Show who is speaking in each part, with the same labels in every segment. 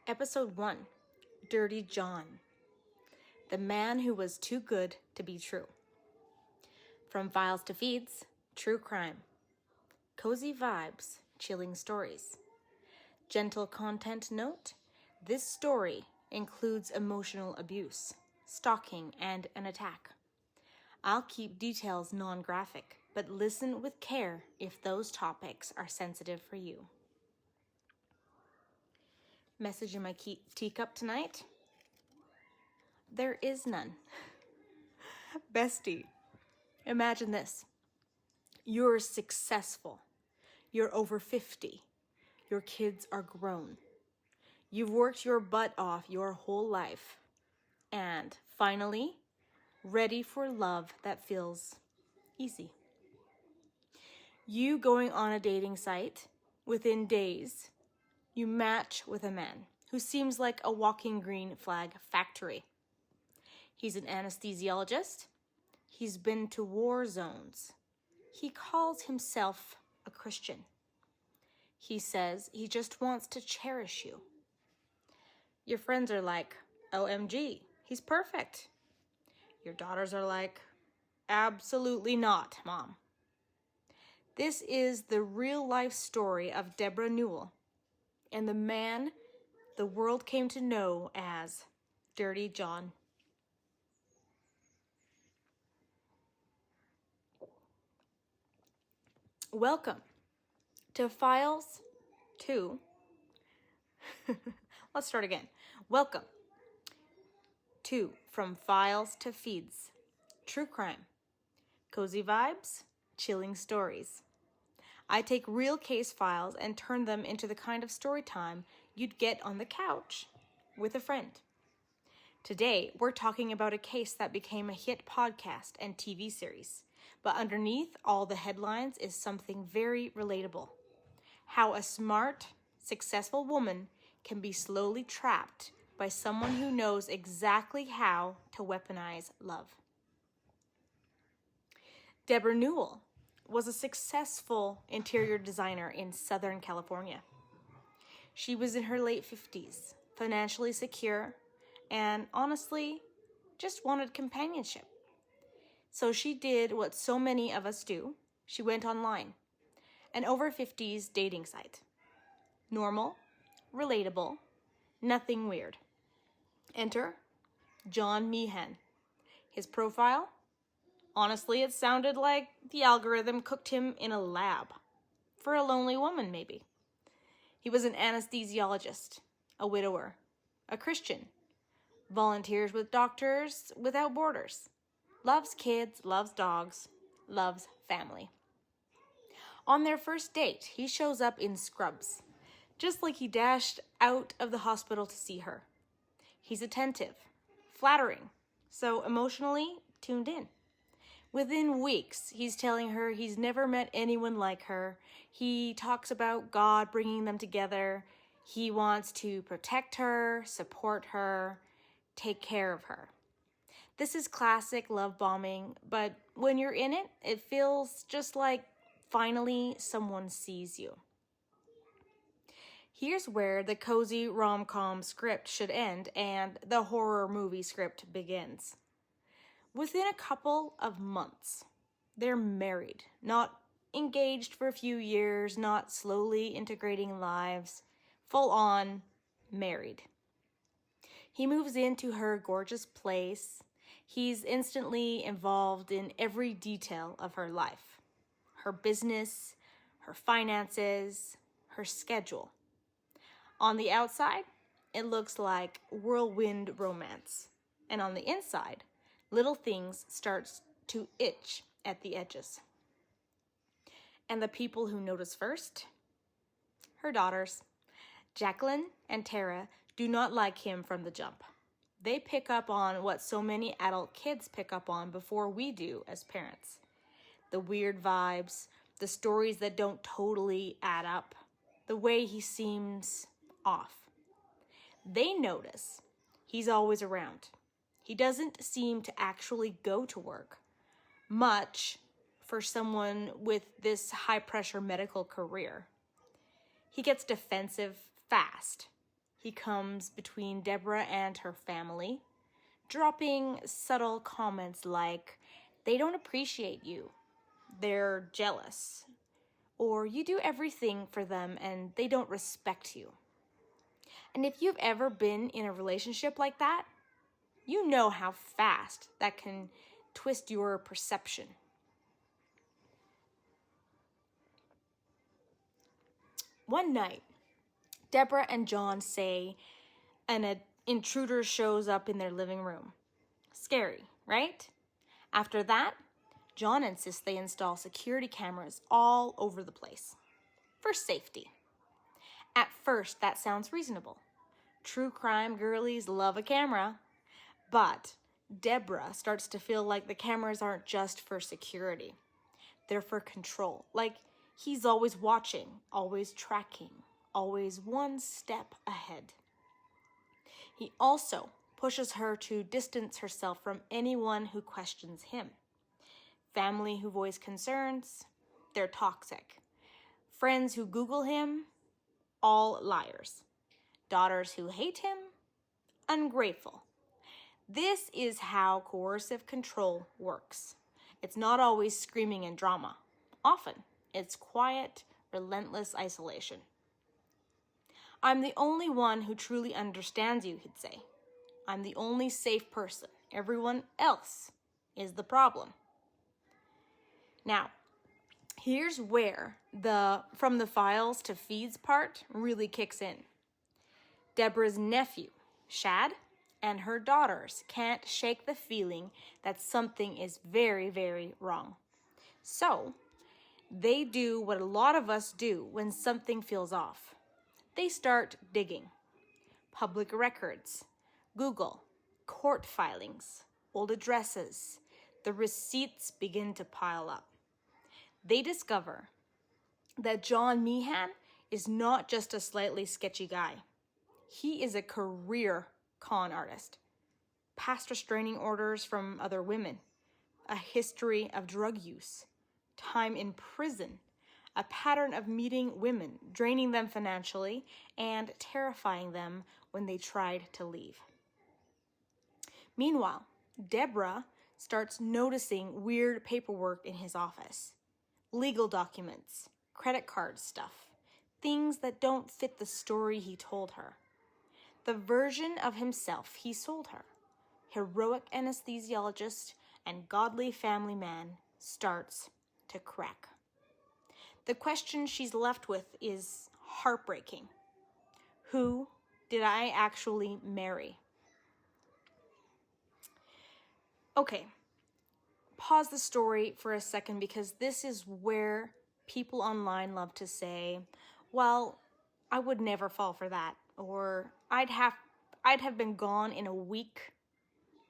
Speaker 1: Episode 1, Dirty John. The man who was too good to be true. From files to feeds, true crime. Cozy vibes, chilling stories. Gentle content note, this story includes emotional abuse, stalking, and an attack. I'll keep details non-graphic, but listen with care if those topics are sensitive for you. Message in my teacup tonight? There is none. Bestie, imagine this. You're successful. You're over 50. Your kids are grown. You've worked your butt off your whole life. And finally, ready for love that feels easy. You going on a dating site, within days, you match with a man who seems like a walking green flag factory. He's an anesthesiologist. He's been to war zones. He calls himself a Christian. He says he just wants to cherish you. Your friends are like, OMG, he's perfect. Your daughters are like, absolutely not, Mom. This is the real life story of Deborah Newell and the man the world came to know as Dirty John. Welcome to Files 2. Let's start again. Welcome to From Files to Feeds. True crime. Cozy vibes, chilling stories. I take real case files and turn them into the kind of story time you'd get on the couch with a friend. Today, we're talking about a case that became a hit podcast and TV series. But underneath all the headlines is something very relatable. How a smart, successful woman can be slowly trapped by someone who knows exactly how to weaponize love. Deborah Newell was a successful interior designer in Southern California. She was in her late 50s, financially secure, and honestly, just wanted companionship. So she did what so many of us do. She went online, an over 50s dating site. Normal, relatable, nothing weird. Enter John Meehan. His profile? Honestly, it sounded like the algorithm cooked him in a lab. For a lonely woman, maybe. He was an anesthesiologist, a widower, a Christian, volunteers with Doctors Without Borders, loves kids, loves dogs, loves family. On their first date, he shows up in scrubs, just like he dashed out of the hospital to see her. He's attentive, flattering, so emotionally tuned in. Within weeks, he's telling her he's never met anyone like her. He talks about God bringing them together. He wants to protect her, support her, take care of her. This is classic love bombing, but when you're in it, it feels just like finally someone sees you. Here's where the cozy rom-com script should end and the horror movie script begins. Within a couple of months, they're married, not engaged for a few years, not slowly integrating lives, full on married. He moves into her gorgeous place. He's instantly involved in every detail of her life. Her business, her finances, her schedule. On the outside, it looks like whirlwind romance. And on the inside, little things start to itch at the edges. And the people who notice first? Her daughters. Jacqueline and Tara do not like him from the jump. They pick up on what so many adult kids pick up on before we do as parents. The weird vibes, the stories that don't totally add up, the way he seems off. They notice he's always around. He doesn't seem to actually go to work. Much for someone with this high-pressure medical career. He gets defensive fast. He comes between Deborah and her family, dropping subtle comments like, they don't appreciate you, they're jealous, or you do everything for them and they don't respect you. And if you've ever been in a relationship like that, you know how fast that can twist your perception. One night, Deborah and John say an intruder shows up in their living room. Scary, right? After that, John insists they install security cameras all over the place for safety. At first, that sounds reasonable. True crime girlies love a camera. But Deborah starts to feel like the cameras aren't just for security. They're for control. Like he's always watching, always tracking, always one step ahead. He also pushes her to distance herself from anyone who questions him. Family who voice concerns, they're toxic. Friends who Google him, all liars. Daughters who hate him, ungrateful. This is how coercive control works. It's not always screaming and drama. Often, it's quiet, relentless isolation. I'm the only one who truly understands you, he'd say. I'm the only safe person. Everyone else is the problem. Now, here's where the from the files to feeds part really kicks in. Deborah's nephew, Shad, and her daughters can't shake the feeling that something is very, very wrong. So, they do what a lot of us do when something feels off. They start digging. Public records, Google, court filings, old addresses. The receipts begin to pile up. They discover that John Meehan is not just a slightly sketchy guy. He is a career con artist. Past restraining orders from other women. A history of drug use. Time in prison. A pattern of meeting women, draining them financially, and terrifying them when they tried to leave. Meanwhile, Deborah starts noticing weird paperwork in his office. Legal documents, credit card stuff, things that don't fit the story he told her. The version of himself he sold her, heroic anesthesiologist and godly family man, starts to crack. The question she's left with is heartbreaking. Who did I actually marry? Okay, pause the story for a second because this is where people online love to say, well, I would never fall for that, or I'd have been gone in a week,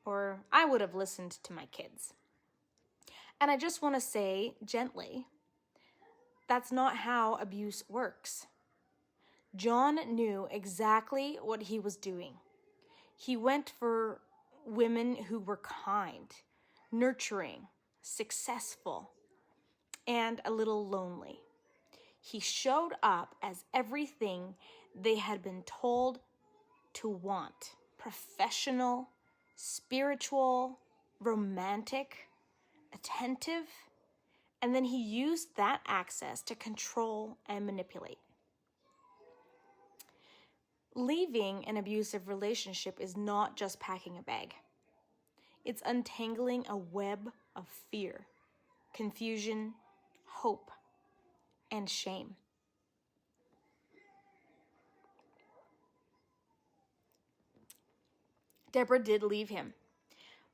Speaker 1: or I would have listened to my kids. And I just want to say gently, that's not how abuse works. John knew exactly what he was doing. He went for women who were kind, nurturing, successful, and a little lonely. He showed up as everything they had been told to want: professional, spiritual, romantic, attentive, and then he used that access to control and manipulate. Leaving an abusive relationship is not just packing a bag. It's untangling a web of fear, confusion, hope, and shame. Deborah did leave him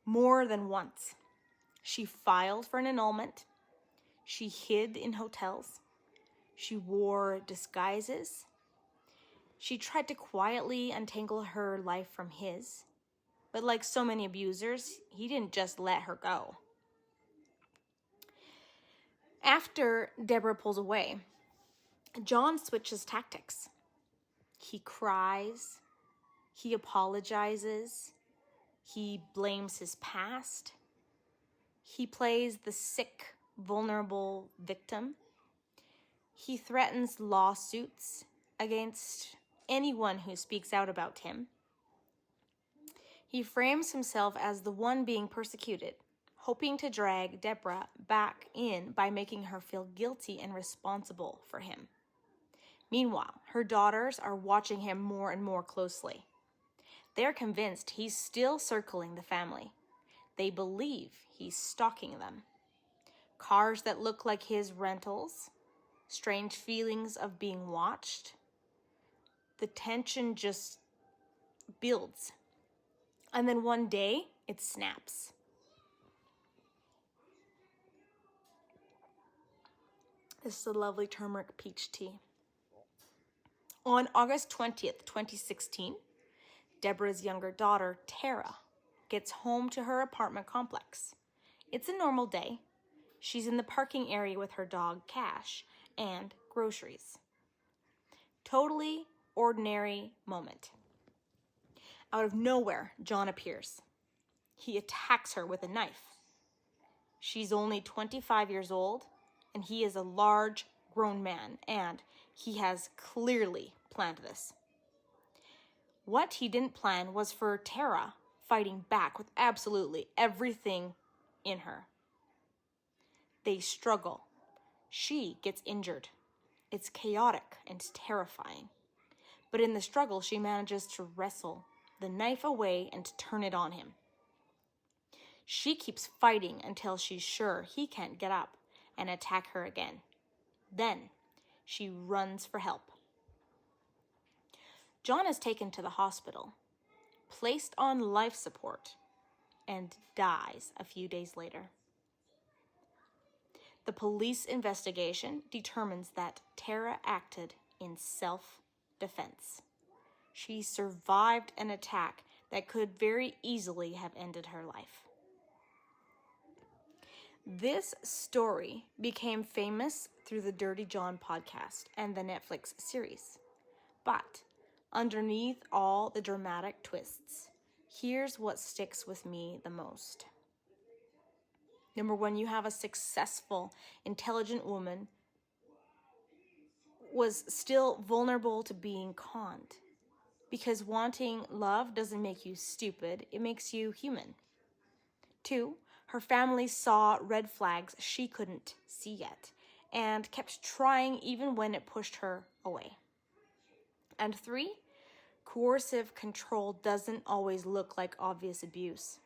Speaker 1: more than once. She filed for an annulment. She hid in hotels. She wore disguises. She tried to quietly untangle her life from his. But like so many abusers, he didn't just let her go. After Deborah pulls away, John switches tactics. He cries. He apologizes. He blames his past. He plays the sick, vulnerable victim. He threatens lawsuits against anyone who speaks out about him. He frames himself as the one being persecuted, hoping to drag Deborah back in by making her feel guilty and responsible for him. Meanwhile, her daughters are watching him more and more closely. They're convinced he's still circling the family. They believe he's stalking them. Cars that look like his rentals, strange feelings of being watched. The tension just builds. And then one day, it snaps. This is a lovely turmeric peach tea. On August 20th, 2016, Deborah's younger daughter, Tara, gets home to her apartment complex. It's a normal day. She's in the parking area with her dog, Cash, and groceries. Totally ordinary moment. Out of nowhere, John appears. He attacks her with a knife. She's only 25 years old, and he is a large, grown man, and he has clearly planned this. What he didn't plan was for Tara fighting back with absolutely everything in her. They struggle. She gets injured. It's chaotic and terrifying. But in the struggle, she manages to wrestle the knife away and turn it on him. She keeps fighting until she's sure he can't get up and attack her again. Then she runs for help. John is taken to the hospital, placed on life support, and dies a few days later. The police investigation determines that Tara acted in self-defense. She survived an attack that could very easily have ended her life. This story became famous through the Dirty John podcast and the Netflix series. But underneath all the dramatic twists, here's what sticks with me the most. Number one, you have a successful, intelligent woman was still vulnerable to being conned. Because wanting love doesn't make you stupid, it makes you human. 2, her family saw red flags she couldn't see yet and kept trying even when it pushed her away. And 3, coercive control doesn't always look like obvious abuse.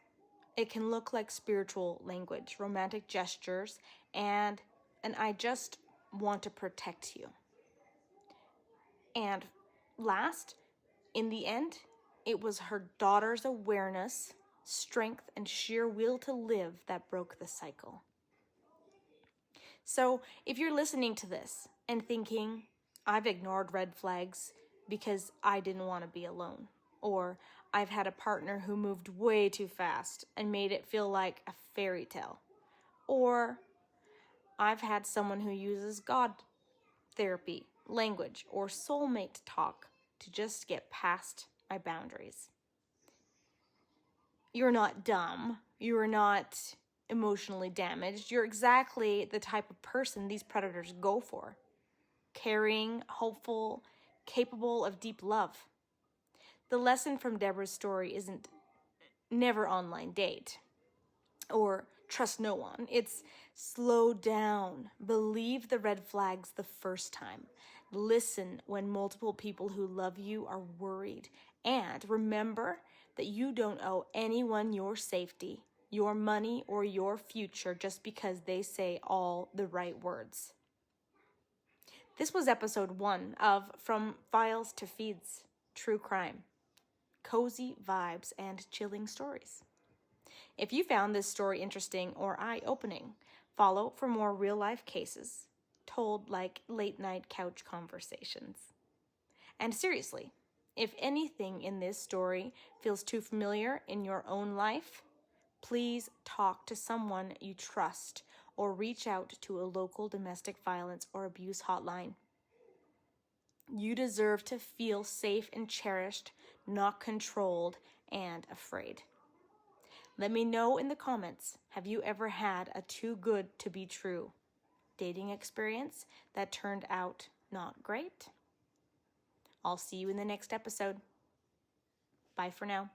Speaker 1: It can look like spiritual language, romantic gestures, and an I just want to protect you. And last, in the end, it was her daughter's awareness, strength, and sheer will to live that broke the cycle. So if you're listening to this and thinking, I've ignored red flags because I didn't want to be alone, or I've had a partner who moved way too fast and made it feel like a fairy tale, or I've had someone who uses God therapy, language, or soulmate talk to just get past my boundaries. You're not dumb. You are not emotionally damaged. You're exactly the type of person these predators go for. Caring, hopeful, capable of deep love. The lesson from Deborah's story isn't never online date or trust no one. It's slow down. Believe the red flags the first time. Listen when multiple people who love you are worried. And remember that you don't owe anyone your safety, your money, or your future just because they say all the right words. This was episode 1 of From Files to Feeds, True Crime. Cozy vibes and chilling stories. If you found this story interesting or eye-opening, follow for more real-life cases told like late-night couch conversations. And seriously, if anything in this story feels too familiar in your own life, please talk to someone you trust or reach out to a local domestic violence or abuse hotline. You deserve to feel safe and cherished, not controlled and afraid. Let me know in the comments, have you ever had a too good to be true dating experience that turned out not great? I'll see you in the next episode. Bye for now.